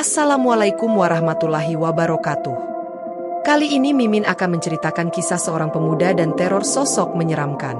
Assalamualaikum warahmatullahi wabarakatuh. Kali ini Mimin akan menceritakan kisah seorang pemuda dan teror sosok menyeramkan.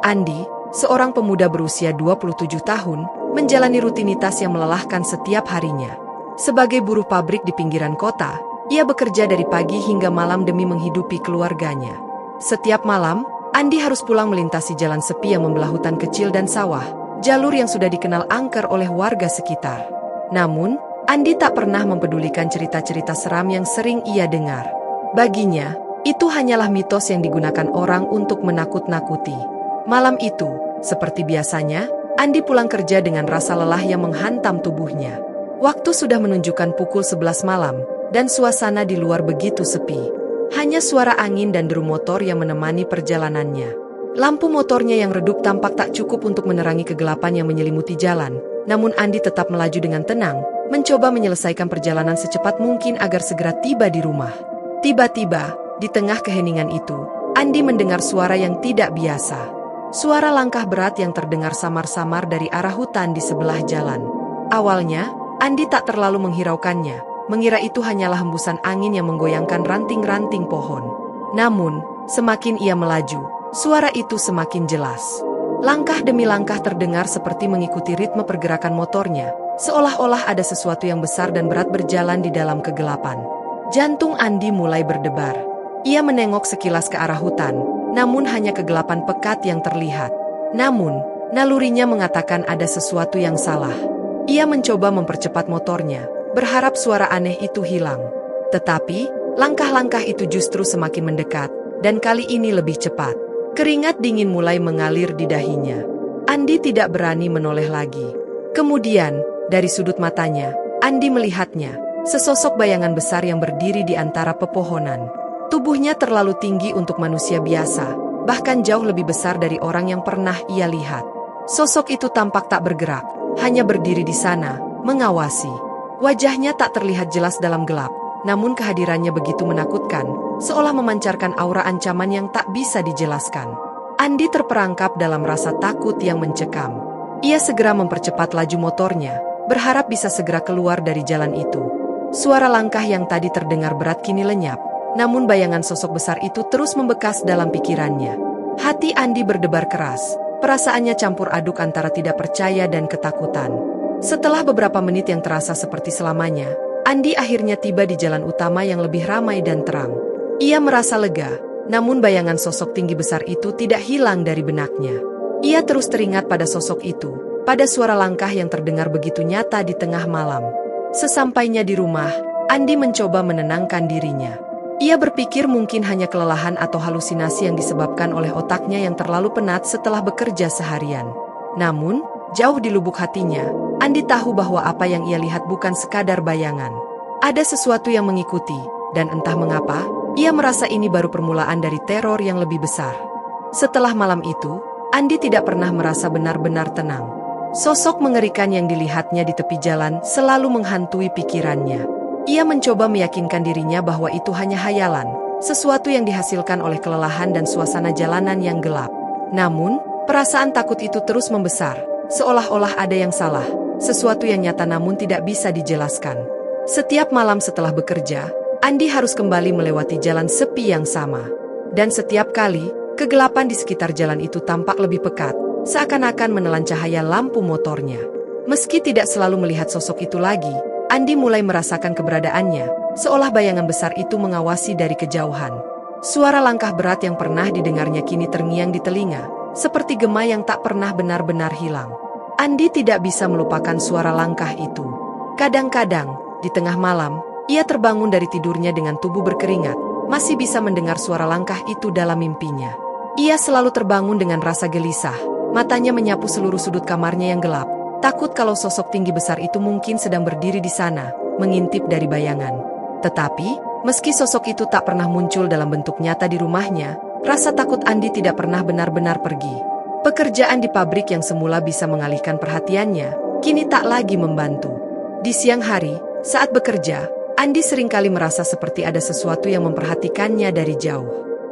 Andi, seorang pemuda berusia 27 tahun, menjalani rutinitas yang melelahkan setiap harinya. Sebagai buruh pabrik di pinggiran kota, ia bekerja dari pagi hingga malam demi menghidupi keluarganya. Setiap malam, Andi harus pulang melintasi jalan sepi yang membelah hutan kecil dan sawah, jalur yang sudah dikenal angker oleh warga sekitar. Namun, Andi tak pernah mempedulikan cerita-cerita seram yang sering ia dengar. Baginya, itu hanyalah mitos yang digunakan orang untuk menakut-nakuti. Malam itu, seperti biasanya, Andi pulang kerja dengan rasa lelah yang menghantam tubuhnya. Waktu sudah menunjukkan pukul 11 malam, dan suasana di luar begitu sepi. Hanya suara angin dan deru motor yang menemani perjalanannya. Lampu motornya yang redup tampak tak cukup untuk menerangi kegelapan yang menyelimuti jalan, namun Andi tetap melaju dengan tenang, mencoba menyelesaikan perjalanan secepat mungkin agar segera tiba di rumah. Tiba-tiba, di tengah keheningan itu, Andi mendengar suara yang tidak biasa. Suara langkah berat yang terdengar samar-samar dari arah hutan di sebelah jalan. Awalnya, Andi tak terlalu menghiraukannya, mengira itu hanyalah hembusan angin yang menggoyangkan ranting-ranting pohon. Namun, semakin ia melaju, suara itu semakin jelas. Langkah demi langkah terdengar seperti mengikuti ritme pergerakan motornya, seolah-olah ada sesuatu yang besar dan berat berjalan di dalam kegelapan. Jantung Andi mulai berdebar. Ia menengok sekilas ke arah hutan, namun hanya kegelapan pekat yang terlihat. Namun, nalurinya mengatakan ada sesuatu yang salah. Ia mencoba mempercepat motornya, berharap suara aneh itu hilang. Tetapi, langkah-langkah itu justru semakin mendekat, dan kali ini lebih cepat. Keringat dingin mulai mengalir di dahinya. Andi tidak berani menoleh lagi. Kemudian, dari sudut matanya, Andi melihatnya, sesosok bayangan besar yang berdiri di antara pepohonan. Tubuhnya terlalu tinggi untuk manusia biasa, bahkan jauh lebih besar dari orang yang pernah ia lihat. Sosok itu tampak tak bergerak, hanya berdiri di sana, mengawasi. Wajahnya tak terlihat jelas dalam gelap, namun kehadirannya begitu menakutkan, seolah memancarkan aura ancaman yang tak bisa dijelaskan. Andi terperangkap dalam rasa takut yang mencekam. Ia segera mempercepat laju motornya, berharap bisa segera keluar dari jalan itu. Suara langkah yang tadi terdengar berat kini lenyap, namun bayangan sosok besar itu terus membekas dalam pikirannya. Hati Andi berdebar keras, perasaannya campur aduk antara tidak percaya dan ketakutan. Setelah beberapa menit yang terasa seperti selamanya, Andi akhirnya tiba di jalan utama yang lebih ramai dan terang. Ia merasa lega, namun bayangan sosok tinggi besar itu tidak hilang dari benaknya. Ia terus teringat pada sosok itu, pada suara langkah yang terdengar begitu nyata di tengah malam. Sesampainya di rumah, Andi mencoba menenangkan dirinya. Ia berpikir mungkin hanya kelelahan atau halusinasi yang disebabkan oleh otaknya yang terlalu penat setelah bekerja seharian. Namun, jauh di lubuk hatinya, Andi tahu bahwa apa yang ia lihat bukan sekadar bayangan. Ada sesuatu yang mengikuti, dan entah mengapa, ia merasa ini baru permulaan dari teror yang lebih besar. Setelah malam itu, Andi tidak pernah merasa benar-benar tenang. Sosok mengerikan yang dilihatnya di tepi jalan selalu menghantui pikirannya. Ia mencoba meyakinkan dirinya bahwa itu hanya hayalan, sesuatu yang dihasilkan oleh kelelahan dan suasana jalanan yang gelap. Namun, perasaan takut itu terus membesar, seolah-olah ada yang salah, sesuatu yang nyata namun tidak bisa dijelaskan. Setiap malam setelah bekerja, Andi harus kembali melewati jalan sepi yang sama. Dan setiap kali, kegelapan di sekitar jalan itu tampak lebih pekat, seakan-akan menelan cahaya lampu motornya. Meski tidak selalu melihat sosok itu lagi, Andi mulai merasakan keberadaannya, seolah bayangan besar itu mengawasi dari kejauhan. Suara langkah berat yang pernah didengarnya kini terngiang di telinga, seperti gema yang tak pernah benar-benar hilang. Andi tidak bisa melupakan suara langkah itu. Kadang-kadang, di tengah malam, ia terbangun dari tidurnya dengan tubuh berkeringat, masih bisa mendengar suara langkah itu dalam mimpinya. Ia selalu terbangun dengan rasa gelisah, matanya menyapu seluruh sudut kamarnya yang gelap, takut kalau sosok tinggi besar itu mungkin sedang berdiri di sana, mengintip dari bayangan. Tetapi, meski sosok itu tak pernah muncul dalam bentuk nyata di rumahnya, rasa takut Andi tidak pernah benar-benar pergi. Pekerjaan di pabrik yang semula bisa mengalihkan perhatiannya, kini tak lagi membantu. Di siang hari, saat bekerja, Andi seringkali merasa seperti ada sesuatu yang memperhatikannya dari jauh.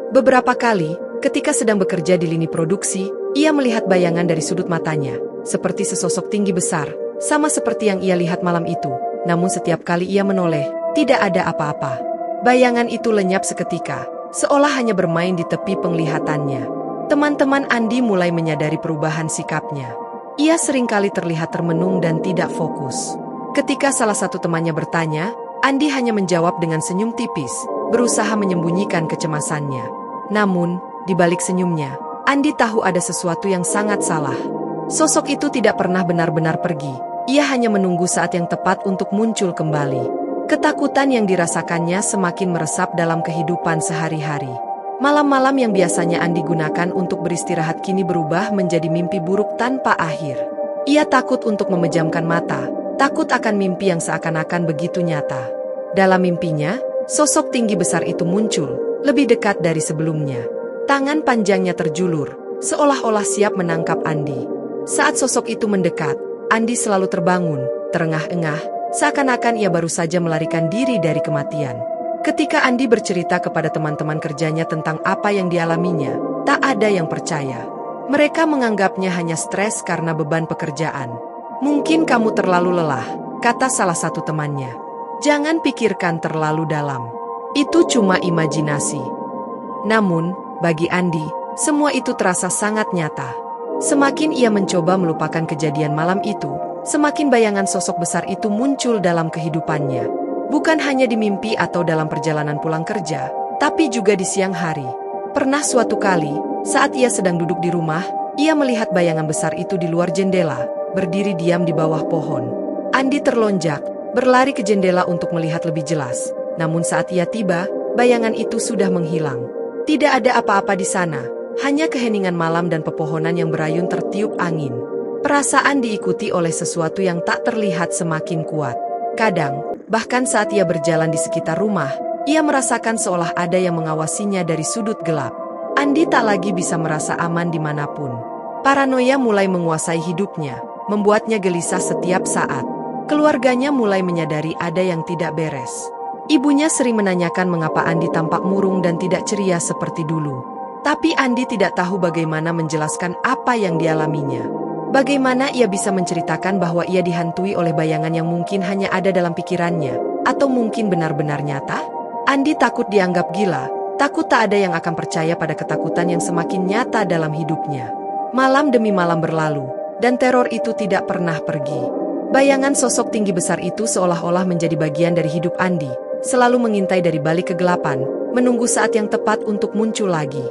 Beberapa kali, ketika sedang bekerja di lini produksi, ia melihat bayangan dari sudut matanya, seperti sesosok tinggi besar, sama seperti yang ia lihat malam itu, namun setiap kali ia menoleh, tidak ada apa-apa. Bayangan itu lenyap seketika, seolah hanya bermain di tepi penglihatannya. Teman-teman Andi mulai menyadari perubahan sikapnya. Ia seringkali terlihat termenung dan tidak fokus. Ketika salah satu temannya bertanya, Andi hanya menjawab dengan senyum tipis, berusaha menyembunyikan kecemasannya. Namun, di balik senyumnya, Andi tahu ada sesuatu yang sangat salah. Sosok itu tidak pernah benar-benar pergi. Ia hanya menunggu saat yang tepat untuk muncul kembali. Ketakutan yang dirasakannya semakin meresap dalam kehidupan sehari-hari. Malam-malam yang biasanya Andi gunakan untuk beristirahat kini berubah menjadi mimpi buruk tanpa akhir. Ia takut untuk memejamkan mata, takut akan mimpi yang seakan-akan begitu nyata. Dalam mimpinya, sosok tinggi besar itu muncul, lebih dekat dari sebelumnya. Tangan panjangnya terjulur, seolah-olah siap menangkap Andi. Saat sosok itu mendekat, Andi selalu terbangun, terengah-engah, seakan-akan ia baru saja melarikan diri dari kematian. Ketika Andi bercerita kepada teman-teman kerjanya tentang apa yang dialaminya, tak ada yang percaya. Mereka menganggapnya hanya stres karena beban pekerjaan. "Mungkin kamu terlalu lelah," kata salah satu temannya. "Jangan pikirkan terlalu dalam. Itu cuma imajinasi." Namun, bagi Andi, semua itu terasa sangat nyata. Semakin ia mencoba melupakan kejadian malam itu, semakin bayangan sosok besar itu muncul dalam kehidupannya. Bukan hanya di mimpi atau dalam perjalanan pulang kerja, tapi juga di siang hari. Pernah suatu kali, saat ia sedang duduk di rumah, ia melihat bayangan besar itu di luar jendela, berdiri diam di bawah pohon. Andi terlonjak, berlari ke jendela untuk melihat lebih jelas. Namun saat ia tiba, bayangan itu sudah menghilang. Tidak ada apa-apa di sana, hanya keheningan malam dan pepohonan yang berayun tertiup angin. Perasaan diikuti oleh sesuatu yang tak terlihat semakin kuat. Kadang, bahkan saat ia berjalan di sekitar rumah, ia merasakan seolah ada yang mengawasinya dari sudut gelap. Andi tak lagi bisa merasa aman dimanapun. Paranoia mulai menguasai hidupnya, membuatnya gelisah setiap saat. Keluarganya mulai menyadari ada yang tidak beres. Ibunya sering menanyakan mengapa Andi tampak murung dan tidak ceria seperti dulu. Tapi Andi tidak tahu bagaimana menjelaskan apa yang dialaminya. Bagaimana ia bisa menceritakan bahwa ia dihantui oleh bayangan yang mungkin hanya ada dalam pikirannya, atau mungkin benar-benar nyata? Andi takut dianggap gila, takut tak ada yang akan percaya pada ketakutan yang semakin nyata dalam hidupnya. Malam demi malam berlalu, dan teror itu tidak pernah pergi. Bayangan sosok tinggi besar itu seolah-olah menjadi bagian dari hidup Andi, selalu mengintai dari balik kegelapan, menunggu saat yang tepat untuk muncul lagi.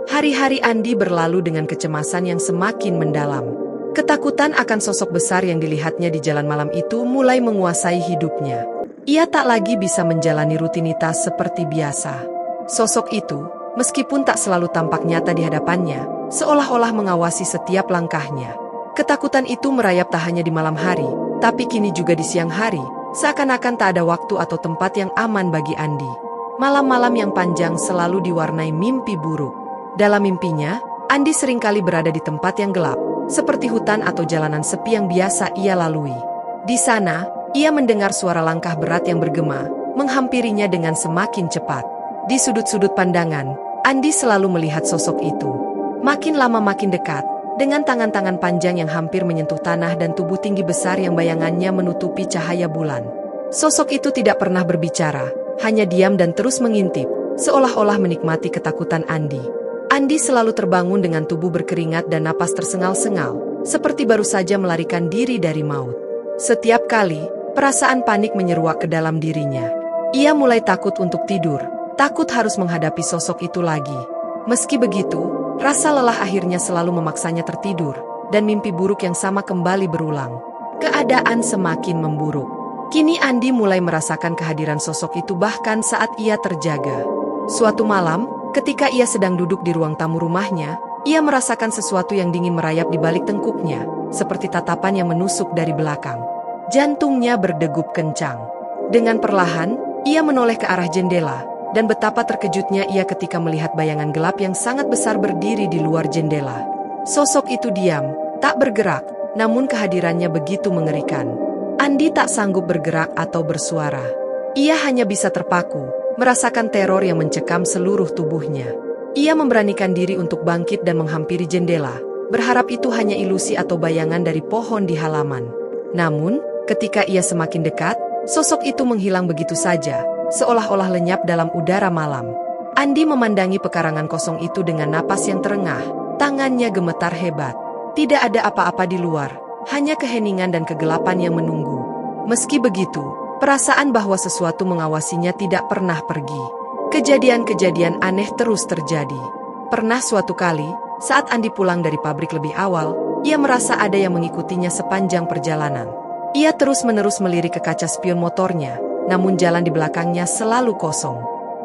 Hari-hari Andi berlalu dengan kecemasan yang semakin mendalam. Ketakutan akan sosok besar yang dilihatnya di jalan malam itu mulai menguasai hidupnya. Ia tak lagi bisa menjalani rutinitas seperti biasa. Sosok itu, meskipun tak selalu tampak nyata di hadapannya, seolah-olah mengawasi setiap langkahnya. Ketakutan itu merayap tak hanya di malam hari, tapi kini juga di siang hari, seakan-akan tak ada waktu atau tempat yang aman bagi Andi. Malam-malam yang panjang selalu diwarnai mimpi buruk. Dalam mimpinya, Andi seringkali berada di tempat yang gelap, seperti hutan atau jalanan sepi yang biasa ia lalui. Di sana, ia mendengar suara langkah berat yang bergema, menghampirinya dengan semakin cepat. Di sudut-sudut pandangan, Andi selalu melihat sosok itu. Makin lama makin dekat, dengan tangan-tangan panjang yang hampir menyentuh tanah dan tubuh tinggi besar yang bayangannya menutupi cahaya bulan. Sosok itu tidak pernah berbicara, hanya diam dan terus mengintip, seolah-olah menikmati ketakutan Andi. Andi selalu terbangun dengan tubuh berkeringat dan napas tersengal-sengal, seperti baru saja melarikan diri dari maut. Setiap kali, perasaan panik menyeruak ke dalam dirinya. Ia mulai takut untuk tidur, takut harus menghadapi sosok itu lagi. Meski begitu, rasa lelah akhirnya selalu memaksanya tertidur, dan mimpi buruk yang sama kembali berulang. Keadaan semakin memburuk. Kini Andi mulai merasakan kehadiran sosok itu bahkan saat ia terjaga. Suatu malam, ketika ia sedang duduk di ruang tamu rumahnya, ia merasakan sesuatu yang dingin merayap di balik tengkuknya, seperti tatapan yang menusuk dari belakang. Jantungnya berdegup kencang. Dengan perlahan, ia menoleh ke arah jendela, dan betapa terkejutnya ia ketika melihat bayangan gelap yang sangat besar berdiri di luar jendela. Sosok itu diam, tak bergerak, namun kehadirannya begitu mengerikan. Andi tak sanggup bergerak atau bersuara. Ia hanya bisa terpaku, merasakan teror yang mencekam seluruh tubuhnya. Ia memberanikan diri untuk bangkit dan menghampiri jendela, berharap itu hanya ilusi atau bayangan dari pohon di halaman. Namun, ketika ia semakin dekat, Sosok itu menghilang begitu saja, seolah-olah lenyap dalam udara malam. Andi memandangi pekarangan kosong itu dengan napas yang terengah, tangannya gemetar hebat. Tidak ada apa-apa di luar, hanya keheningan dan kegelapan yang menunggu. Meski begitu, perasaan bahwa sesuatu mengawasinya tidak pernah pergi. Kejadian-kejadian aneh terus terjadi. Pernah suatu kali, saat Andi pulang dari pabrik lebih awal, ia merasa ada yang mengikutinya sepanjang perjalanan. Ia terus-menerus melirik ke kaca spion motornya, namun jalan di belakangnya selalu kosong.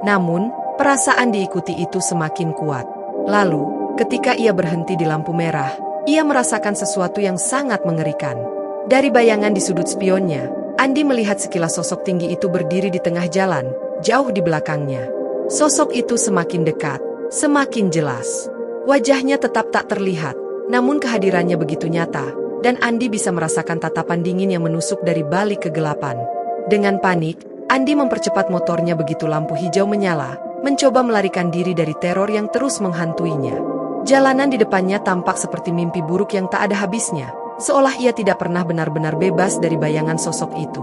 Namun, perasaan diikuti itu semakin kuat. Lalu, ketika ia berhenti di lampu merah, ia merasakan sesuatu yang sangat mengerikan. Dari bayangan di sudut spionnya, Andi melihat sekilas sosok tinggi itu berdiri di tengah jalan, jauh di belakangnya. Sosok itu semakin dekat, semakin jelas. Wajahnya tetap tak terlihat, namun kehadirannya begitu nyata, dan Andi bisa merasakan tatapan dingin yang menusuk dari balik kegelapan. Dengan panik, Andi mempercepat motornya begitu lampu hijau menyala, mencoba melarikan diri dari teror yang terus menghantuinya. Jalanan di depannya tampak seperti mimpi buruk yang tak ada habisnya, seolah ia tidak pernah benar-benar bebas dari bayangan sosok itu.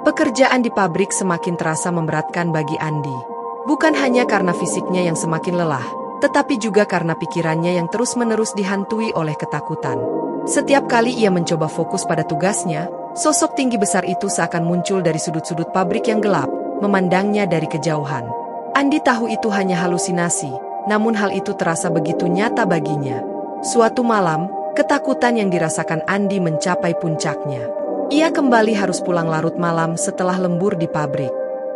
Pekerjaan di pabrik semakin terasa memberatkan bagi Andi. Bukan hanya karena fisiknya yang semakin lelah, tetapi juga karena pikirannya yang terus-menerus dihantui oleh ketakutan. Setiap kali ia mencoba fokus pada tugasnya, sosok tinggi besar itu seakan muncul dari sudut-sudut pabrik yang gelap, memandangnya dari kejauhan. Andi tahu itu hanya halusinasi, namun hal itu terasa begitu nyata baginya. Suatu malam, ketakutan yang dirasakan Andi mencapai puncaknya. Ia kembali harus pulang larut malam setelah lembur di pabrik.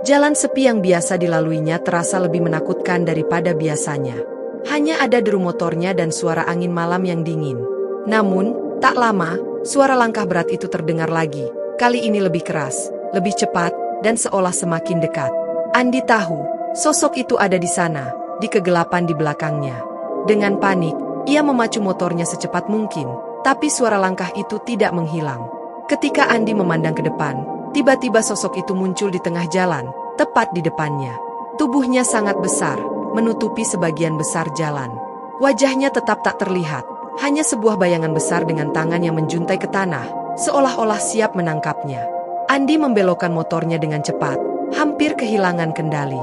Jalan sepi yang biasa dilaluinya terasa lebih menakutkan daripada biasanya. Hanya ada deru motornya dan suara angin malam yang dingin. Namun, tak lama, suara langkah berat itu terdengar lagi. Kali ini lebih keras, lebih cepat, dan seolah semakin dekat. Andi tahu, sosok itu ada di sana, di kegelapan di belakangnya. Dengan panik, ia memacu motornya secepat mungkin, tapi suara langkah itu tidak menghilang. Ketika Andi memandang ke depan, tiba-tiba sosok itu muncul di tengah jalan, tepat di depannya. Tubuhnya sangat besar, menutupi sebagian besar jalan. Wajahnya tetap tak terlihat, hanya sebuah bayangan besar dengan tangan yang menjuntai ke tanah, seolah-olah siap menangkapnya. Andi membelokkan motornya dengan cepat, hampir kehilangan kendali.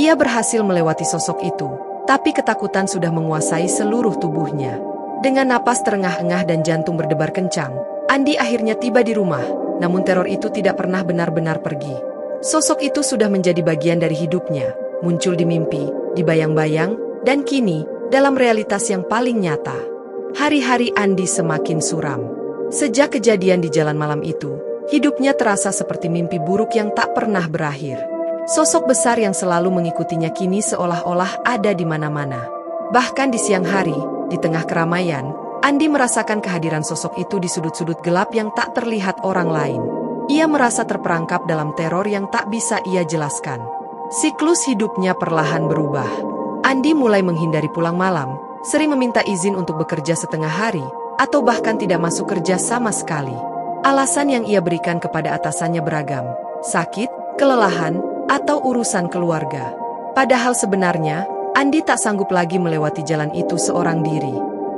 Ia berhasil melewati sosok itu, tapi ketakutan sudah menguasai seluruh tubuhnya. Dengan napas terengah-engah dan jantung berdebar kencang, Andi akhirnya tiba di rumah, namun teror itu tidak pernah benar-benar pergi. Sosok itu sudah menjadi bagian dari hidupnya, muncul di mimpi, di bayang-bayang, dan kini, dalam realitas yang paling nyata. Hari-hari Andi semakin suram. Sejak kejadian di jalan malam itu, hidupnya terasa seperti mimpi buruk yang tak pernah berakhir. Sosok besar yang selalu mengikutinya kini seolah-olah ada di mana-mana. Bahkan di siang hari, di tengah keramaian, Andi merasakan kehadiran sosok itu di sudut-sudut gelap yang tak terlihat orang lain. Ia merasa terperangkap dalam teror yang tak bisa ia jelaskan. Siklus hidupnya perlahan berubah. Andi mulai menghindari pulang malam, sering meminta izin untuk bekerja setengah hari, atau bahkan tidak masuk kerja sama sekali. Alasan yang ia berikan kepada atasannya beragam, sakit, kelelahan, atau urusan keluarga. Padahal sebenarnya, Andi tak sanggup lagi melewati jalan itu seorang diri.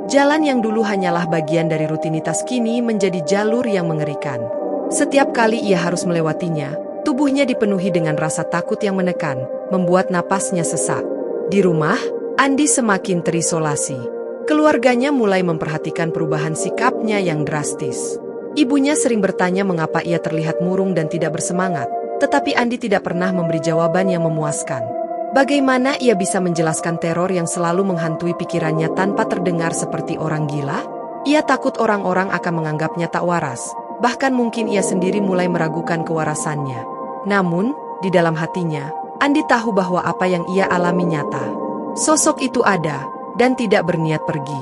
Jalan yang dulu hanyalah bagian dari rutinitas kini menjadi jalur yang mengerikan. Setiap kali ia harus melewatinya, tubuhnya dipenuhi dengan rasa takut yang menekan, membuat napasnya sesak. Di rumah, Andi semakin terisolasi. Keluarganya mulai memperhatikan perubahan sikapnya yang drastis. Ibunya sering bertanya mengapa ia terlihat murung dan tidak bersemangat, tetapi Andi tidak pernah memberi jawaban yang memuaskan. Bagaimana ia bisa menjelaskan teror yang selalu menghantui pikirannya tanpa terdengar seperti orang gila? Ia takut orang-orang akan menganggapnya tak waras, bahkan mungkin ia sendiri mulai meragukan kewarasannya. Namun, di dalam hatinya, Andi tahu bahwa apa yang ia alami nyata. Sosok itu ada, dan tidak berniat pergi.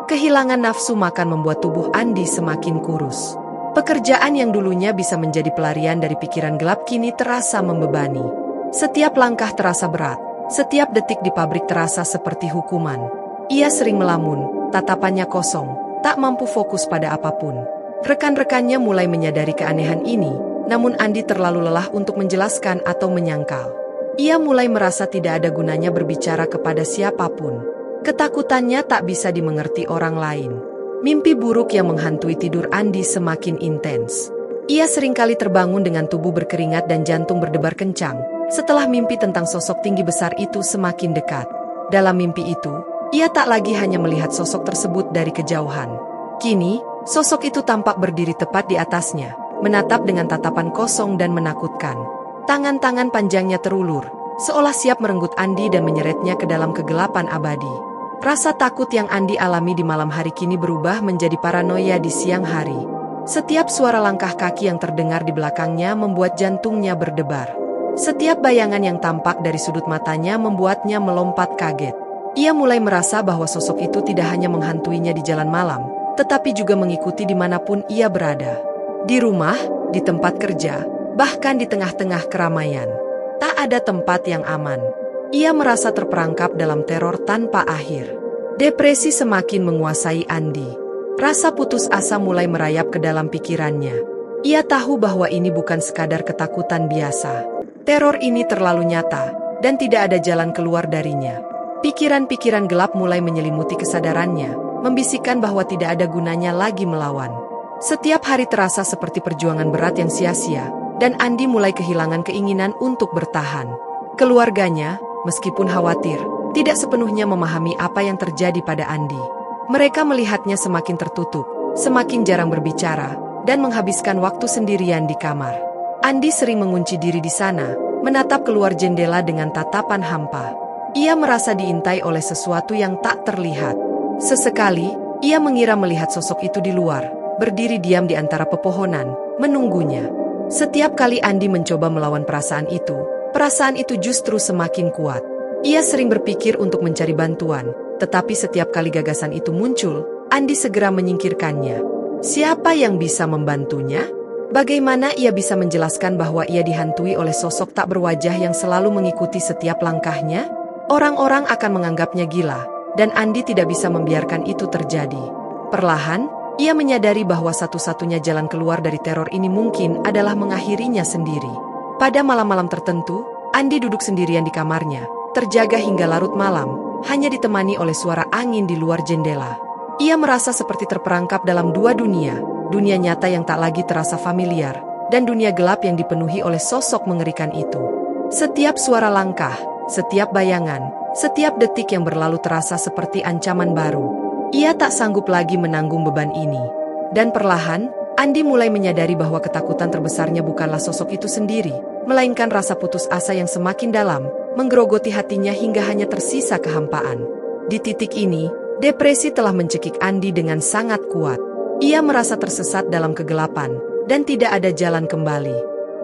Kehilangan nafsu makan membuat tubuh Andi semakin kurus. Pekerjaan yang dulunya bisa menjadi pelarian dari pikiran gelap kini terasa membebani. Setiap langkah terasa berat, setiap detik di pabrik terasa seperti hukuman. Ia sering melamun, tatapannya kosong, tak mampu fokus pada apapun. Rekan-rekannya mulai menyadari keanehan ini, namun Andi terlalu lelah untuk menjelaskan atau menyangkal. Ia mulai merasa tidak ada gunanya berbicara kepada siapapun. Ketakutannya tak bisa dimengerti orang lain. Mimpi buruk yang menghantui tidur Andi semakin intens. Ia seringkali terbangun dengan tubuh berkeringat dan jantung berdebar kencang, setelah mimpi tentang sosok tinggi besar itu semakin dekat. Dalam mimpi itu, ia tak lagi hanya melihat sosok tersebut dari kejauhan. Kini, sosok itu tampak berdiri tepat di atasnya, menatap dengan tatapan kosong dan menakutkan. Tangan-tangan panjangnya terulur, seolah siap merenggut Andi dan menyeretnya ke dalam kegelapan abadi. Rasa takut yang Andi alami di malam hari kini berubah menjadi paranoia di siang hari. Setiap suara langkah kaki yang terdengar di belakangnya membuat jantungnya berdebar. Setiap bayangan yang tampak dari sudut matanya membuatnya melompat kaget. Ia mulai merasa bahwa sosok itu tidak hanya menghantuinya di jalan malam, tetapi juga mengikuti dimanapun ia berada. Di rumah, di tempat kerja, bahkan di tengah-tengah keramaian. Tak ada tempat yang aman. Ia merasa terperangkap dalam teror tanpa akhir. Depresi semakin menguasai Andi. Rasa putus asa mulai merayap ke dalam pikirannya. Ia tahu bahwa ini bukan sekadar ketakutan biasa. Teror ini terlalu nyata, dan tidak ada jalan keluar darinya. Pikiran-pikiran gelap mulai menyelimuti kesadarannya, membisikkan bahwa tidak ada gunanya lagi melawan. Setiap hari terasa seperti perjuangan berat yang sia-sia, dan Andi mulai kehilangan keinginan untuk bertahan. Keluarganya, meskipun khawatir, tidak sepenuhnya memahami apa yang terjadi pada Andi. Mereka melihatnya semakin tertutup, semakin jarang berbicara, dan menghabiskan waktu sendirian di kamar. Andi sering mengunci diri di sana, menatap keluar jendela dengan tatapan hampa. Ia merasa diintai oleh sesuatu yang tak terlihat. Sesekali, ia mengira melihat sosok itu di luar, berdiri diam di antara pepohonan, menunggunya. Setiap kali Andi mencoba melawan perasaan itu justru semakin kuat. Ia sering berpikir untuk mencari bantuan, tetapi setiap kali gagasan itu muncul, Andi segera menyingkirkannya. Siapa yang bisa membantunya? Bagaimana ia bisa menjelaskan bahwa ia dihantui oleh sosok tak berwajah yang selalu mengikuti setiap langkahnya? Orang-orang akan menganggapnya gila, dan Andi tidak bisa membiarkan itu terjadi. Perlahan, ia menyadari bahwa satu-satunya jalan keluar dari teror ini mungkin adalah mengakhirinya sendiri. Pada malam-malam tertentu, Andi duduk sendirian di kamarnya, terjaga hingga larut malam, hanya ditemani oleh suara angin di luar jendela. Ia merasa seperti terperangkap dalam dua dunia, dunia nyata yang tak lagi terasa familiar, dan dunia gelap yang dipenuhi oleh sosok mengerikan itu. Setiap suara langkah, setiap bayangan, setiap detik yang berlalu terasa seperti ancaman baru. Ia tak sanggup lagi menanggung beban ini. Dan perlahan, Andi mulai menyadari bahwa ketakutan terbesarnya bukanlah sosok itu sendiri, melainkan rasa putus asa yang semakin dalam, menggerogoti hatinya hingga hanya tersisa kehampaan. Di titik ini, depresi telah mencekik Andi dengan sangat kuat. Ia merasa tersesat dalam kegelapan, dan tidak ada jalan kembali.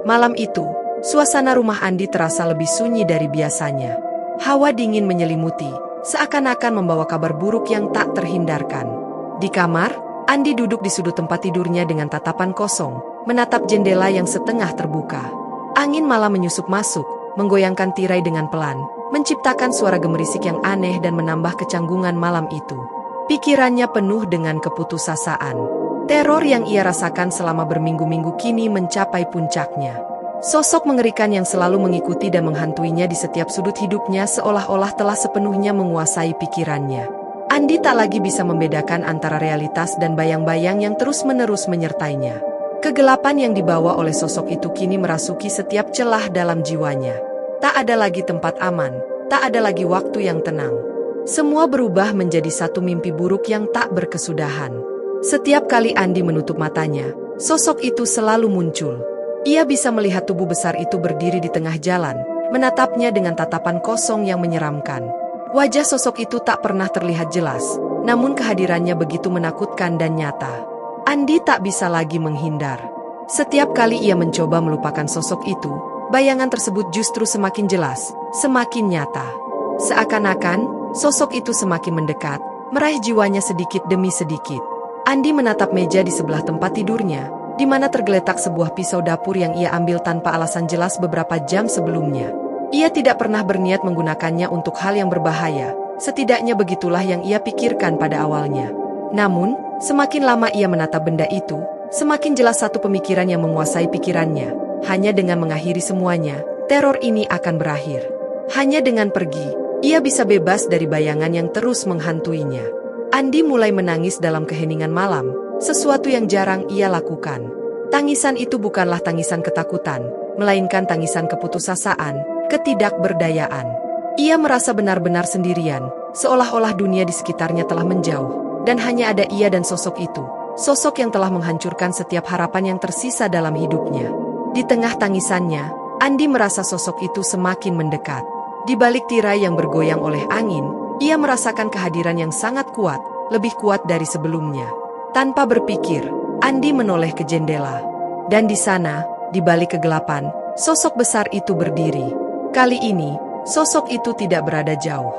Malam itu, suasana rumah Andi terasa lebih sunyi dari biasanya. Hawa dingin menyelimuti, seakan-akan membawa kabar buruk yang tak terhindarkan. Di kamar, Andi duduk di sudut tempat tidurnya dengan tatapan kosong, menatap jendela yang setengah terbuka. Angin malam menyusup masuk, menggoyangkan tirai dengan pelan, menciptakan suara gemerisik yang aneh dan menambah kecanggungan malam itu. Pikirannya penuh dengan keputusasaan. Teror yang ia rasakan selama berminggu-minggu kini mencapai puncaknya. Sosok mengerikan yang selalu mengikuti dan menghantuinya di setiap sudut hidupnya seolah-olah telah sepenuhnya menguasai pikirannya. Andi tak lagi bisa membedakan antara realitas dan bayang-bayang yang terus-menerus menyertainya. Kegelapan yang dibawa oleh sosok itu kini merasuki setiap celah dalam jiwanya. Tak ada lagi tempat aman, tak ada lagi waktu yang tenang. Semua berubah menjadi satu mimpi buruk yang tak berkesudahan. Setiap kali Andi menutup matanya, sosok itu selalu muncul. Ia bisa melihat tubuh besar itu berdiri di tengah jalan, menatapnya dengan tatapan kosong yang menyeramkan. Wajah sosok itu tak pernah terlihat jelas, namun kehadirannya begitu menakutkan dan nyata. Andi tak bisa lagi menghindar. Setiap kali ia mencoba melupakan sosok itu, bayangan tersebut justru semakin jelas, semakin nyata. Seakan-akan, sosok itu semakin mendekat, meraih jiwanya sedikit demi sedikit. Andi menatap meja di sebelah tempat tidurnya, di mana tergeletak sebuah pisau dapur yang ia ambil tanpa alasan jelas beberapa jam sebelumnya. Ia tidak pernah berniat menggunakannya untuk hal yang berbahaya, setidaknya begitulah yang ia pikirkan pada awalnya. Namun, semakin lama ia menatap benda itu, semakin jelas satu pemikiran yang menguasai pikirannya. Hanya dengan mengakhiri semuanya, teror ini akan berakhir. Hanya dengan pergi, ia bisa bebas dari bayangan yang terus menghantuinya. Andi mulai menangis dalam keheningan malam, sesuatu yang jarang ia lakukan. Tangisan itu bukanlah tangisan ketakutan, melainkan tangisan keputusasaan, ketidakberdayaan. Ia merasa benar-benar sendirian, seolah-olah dunia di sekitarnya telah menjauh, dan hanya ada ia dan sosok itu. Sosok yang telah menghancurkan setiap harapan yang tersisa dalam hidupnya. Di tengah tangisannya, Andi merasa sosok itu semakin mendekat. Di balik tirai yang bergoyang oleh angin, ia merasakan kehadiran yang sangat kuat, lebih kuat dari sebelumnya. Tanpa berpikir, Andi menoleh ke jendela. Dan di sana, di balik kegelapan, sosok besar itu berdiri. Kali ini, sosok itu tidak berada jauh.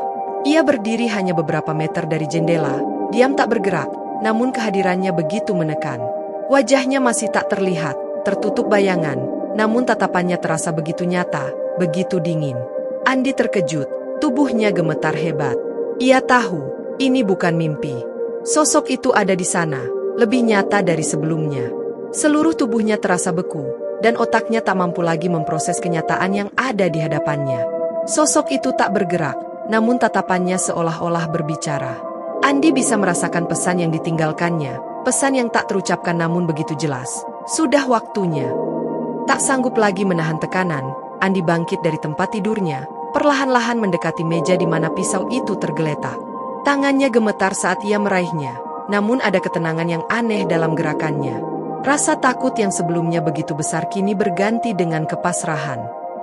Ia berdiri hanya beberapa meter dari jendela, diam tak bergerak, namun kehadirannya begitu menekan. Wajahnya masih tak terlihat, tertutup bayangan, namun tatapannya terasa begitu nyata, begitu dingin. Andi terkejut, tubuhnya gemetar hebat. Ia tahu, ini bukan mimpi. Sosok itu ada di sana, lebih nyata dari sebelumnya. Seluruh tubuhnya terasa beku, dan otaknya tak mampu lagi memproses kenyataan yang ada di hadapannya. Sosok itu tak bergerak, namun tatapannya seolah-olah berbicara. Andi bisa merasakan pesan yang ditinggalkannya, pesan yang tak terucapkan namun begitu jelas. Sudah waktunya. Tak sanggup lagi menahan tekanan, Andi bangkit dari tempat tidurnya, perlahan-lahan mendekati meja di mana pisau itu tergeletak. Tangannya gemetar saat ia meraihnya, namun ada ketenangan yang aneh dalam gerakannya. Rasa takut yang sebelumnya begitu besar kini berganti dengan kepasrahan.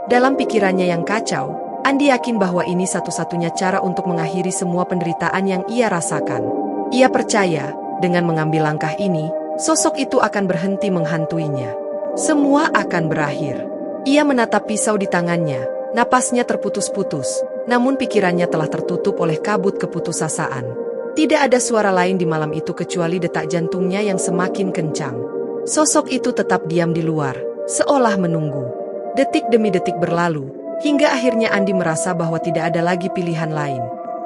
Dalam pikirannya yang kacau, Andi yakin bahwa ini satu-satunya cara untuk mengakhiri semua penderitaan yang ia rasakan. Ia percaya, dengan mengambil langkah ini, sosok itu akan berhenti menghantuinya. Semua akan berakhir. Ia menatap pisau di tangannya, napasnya terputus-putus, namun pikirannya telah tertutup oleh kabut keputusasaan. Tidak ada suara lain di malam itu kecuali detak jantungnya yang semakin kencang. Sosok itu tetap diam di luar, seolah menunggu. Detik demi detik berlalu, hingga akhirnya Andi merasa bahwa tidak ada lagi pilihan lain.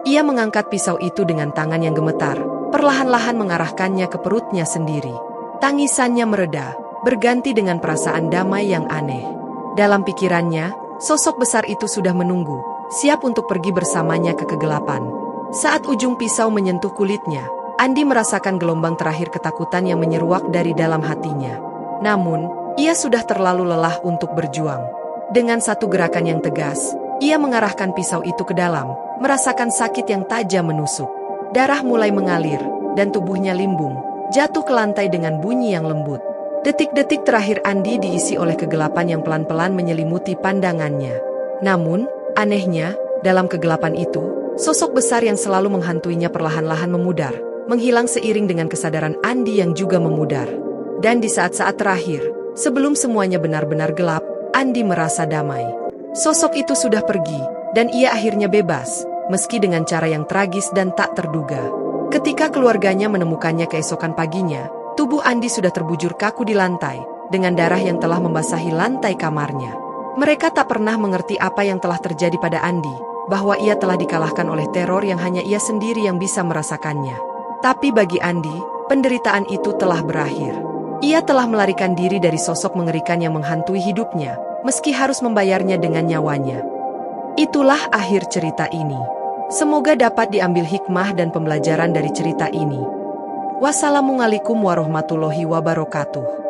Ia mengangkat pisau itu dengan tangan yang gemetar, perlahan-lahan mengarahkannya ke perutnya sendiri. Tangisannya mereda, berganti dengan perasaan damai yang aneh. Dalam pikirannya, sosok besar itu sudah menunggu, siap untuk pergi bersamanya ke kegelapan. Saat ujung pisau menyentuh kulitnya, Andi merasakan gelombang terakhir ketakutan yang menyeruak dari dalam hatinya. Namun, ia sudah terlalu lelah untuk berjuang. Dengan satu gerakan yang tegas, ia mengarahkan pisau itu ke dalam, merasakan sakit yang tajam menusuk. Darah mulai mengalir, dan tubuhnya limbung, jatuh ke lantai dengan bunyi yang lembut. Detik-detik terakhir Andi diisi oleh kegelapan yang pelan-pelan menyelimuti pandangannya. Namun, anehnya, dalam kegelapan itu, sosok besar yang selalu menghantuinya perlahan-lahan memudar, menghilang seiring dengan kesadaran Andi yang juga memudar. Dan di saat-saat terakhir, sebelum semuanya benar-benar gelap, Andi merasa damai. Sosok itu sudah pergi, dan ia akhirnya bebas, meski dengan cara yang tragis dan tak terduga. Ketika keluarganya menemukannya keesokan paginya, tubuh Andi sudah terbujur kaku di lantai, dengan darah yang telah membasahi lantai kamarnya. Mereka tak pernah mengerti apa yang telah terjadi pada Andi, bahwa ia telah dikalahkan oleh teror yang hanya ia sendiri yang bisa merasakannya. Tapi bagi Andi, penderitaan itu telah berakhir. Ia telah melarikan diri dari sosok mengerikan yang menghantui hidupnya, meski harus membayarnya dengan nyawanya. Itulah akhir cerita ini. Semoga dapat diambil hikmah dan pembelajaran dari cerita ini. Wassalamualaikum warahmatullahi wabarakatuh.